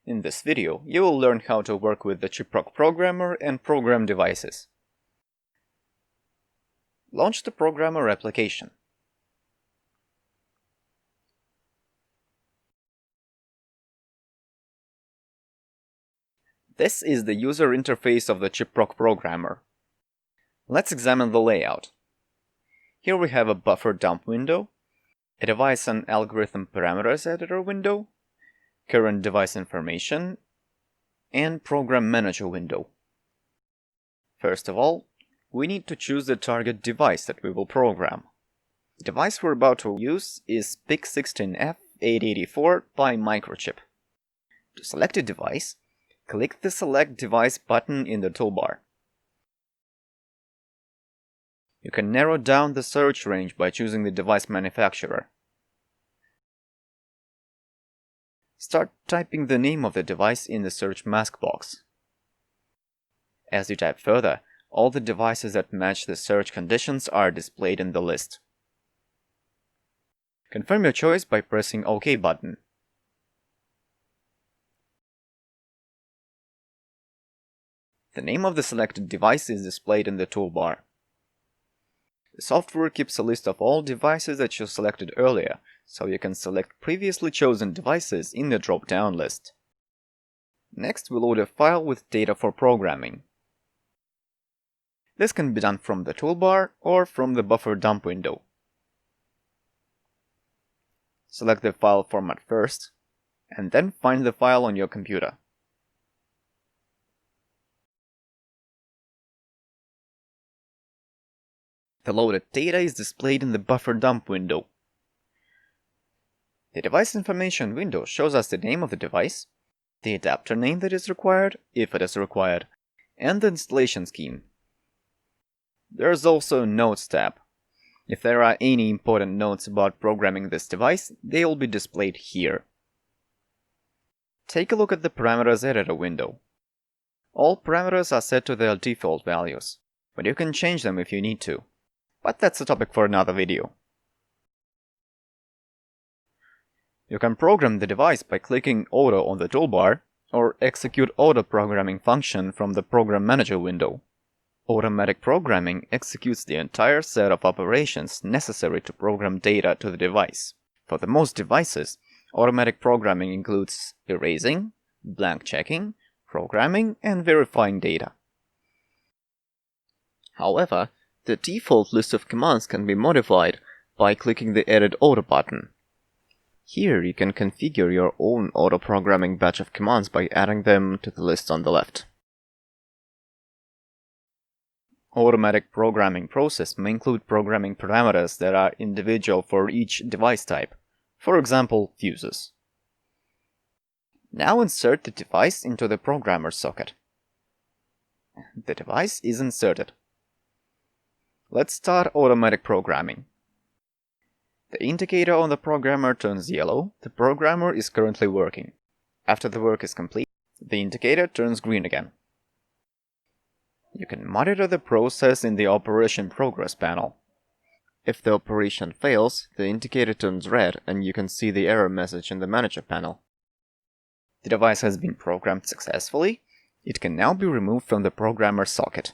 In this video, you will learn how to work with the ChipProg programmer and program devices. Launch the programmer application. This is the user interface of the ChipProg programmer. Let's examine the layout. Here we have a buffer dump window, a device and algorithm parameters editor window, current device information, and program manager window. First of all, we need to choose the target device that we will program. The device we're about to use is PIC16F884 by Microchip. To select a device, click the Select Device button in the toolbar. You can narrow down the search range by choosing the device manufacturer. Start typing the name of the device in the search mask box. As you type further, all the devices that match the search conditions are displayed in the list. Confirm your choice by pressing OK button. The name of the selected device is displayed in the toolbar. The software keeps a list of all devices that you selected earlier, so you can select previously chosen devices in the drop-down list. Next, we load a file with data for programming. This can be done from the toolbar or from the buffer dump window. Select the file format first, and then find the file on your computer. The loaded data is displayed in the buffer dump window. The device information window shows us the name of the device, the adapter name that is required, if it is required, and the installation scheme. There is also a Notes tab. If there are any important notes about programming this device, they will be displayed here. Take a look at the Parameters Editor window. All parameters are set to their default values, but you can change them if you need to. But that's a topic for another video. You can program the device by clicking Auto on the toolbar, or execute autoprogramming function from the Program Manager window. Automatic programming executes the entire set of operations necessary to program data to the device. For the most devices, automatic programming includes erasing, blank checking, programming, and verifying data. However, the default list of commands can be modified by clicking the Edit Auto button. Here you can configure your own auto-programming batch of commands by adding them to the list on the left. Automatic programming process may include programming parameters that are individual for each device type, for example, fuses. Now insert the device into the programmer socket. The device is inserted. Let's start automatic programming. The indicator on the programmer turns yellow. The programmer is currently working. After the work is complete, the indicator turns green again. You can monitor the process in the Operation Progress panel. If the operation fails, the indicator turns red and you can see the error message in the Manager panel. The device has been programmed successfully. It can now be removed from the programmer socket.